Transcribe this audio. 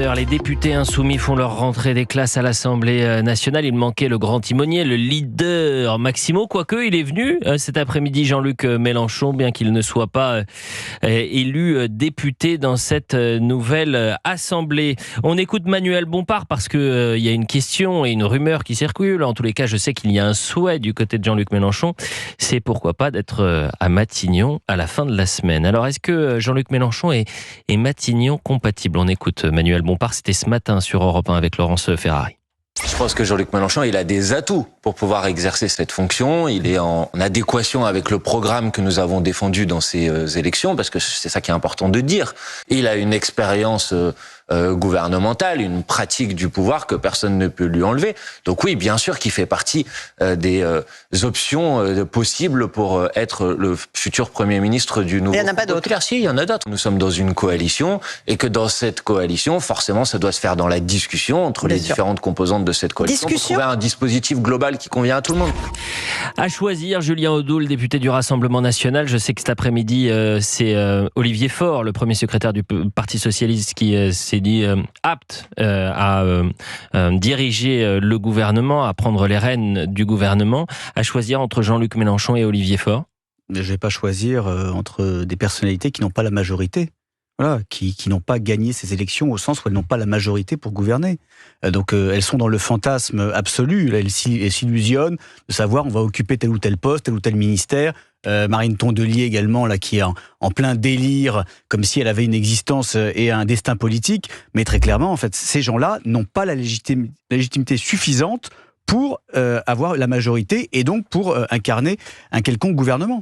Les députés insoumis font leur rentrée des classes à l'Assemblée nationale. Il manquait le grand timonier, le leader Maximo. Quoique, il est venu cet après-midi, Jean-Luc Mélenchon, bien qu'il ne soit pas élu député dans cette nouvelle Assemblée. On écoute Manuel Bompard parce qu'il y a une question et une rumeur qui circulent. En tous les cas, je sais qu'il y a un souhait du côté de Jean-Luc Mélenchon. C'est pourquoi pas d'être à Matignon à la fin de la semaine. Alors, est-ce que Jean-Luc Mélenchon et Matignon compatibles? On écoute Manuel Bompard, c'était ce matin sur Europe 1 avec Laurence Ferrari. Je pense que Jean-Luc Mélenchon, il a des atouts pour pouvoir exercer cette fonction. Il est en adéquation avec le programme que nous avons défendu dans ces élections, parce que c'est ça qui est important de dire. Il a une expérience gouvernementale, une pratique du pouvoir que personne ne peut lui enlever. Donc oui, bien sûr qu'il fait partie des options possibles pour être le futur Premier ministre du nouveau. Il n'y en a pas d'autres. Si, il y en a d'autres. Nous sommes dans une coalition et que dans cette coalition, forcément, ça doit se faire dans la discussion entre les différentes composantes de cette coalition pour trouver un dispositif global qui convient à tout le monde. À choisir, Julien Audoul, député du Rassemblement National. Je sais que cet après-midi, c'est Olivier Faure, le premier secrétaire du Parti Socialiste, qui s'est dit apte à diriger le gouvernement, à prendre les rênes du gouvernement. À choisir entre Jean-Luc Mélenchon et Olivier Faure. Je ne vais pas choisir entre des personnalités qui n'ont pas la majorité. Voilà, qui n'ont pas gagné ces élections au sens où elles n'ont pas la majorité pour gouverner. Donc elles sont dans le fantasme absolu, elles s'illusionnent de savoir on va occuper tel ou tel poste, tel ou tel ministère. Marine Tondelier également, là, qui est en plein délire, comme si elle avait une existence et un destin politique. Mais très clairement, en fait, ces gens-là n'ont pas la légitimité suffisante pour avoir la majorité et donc pour incarner un quelconque gouvernement.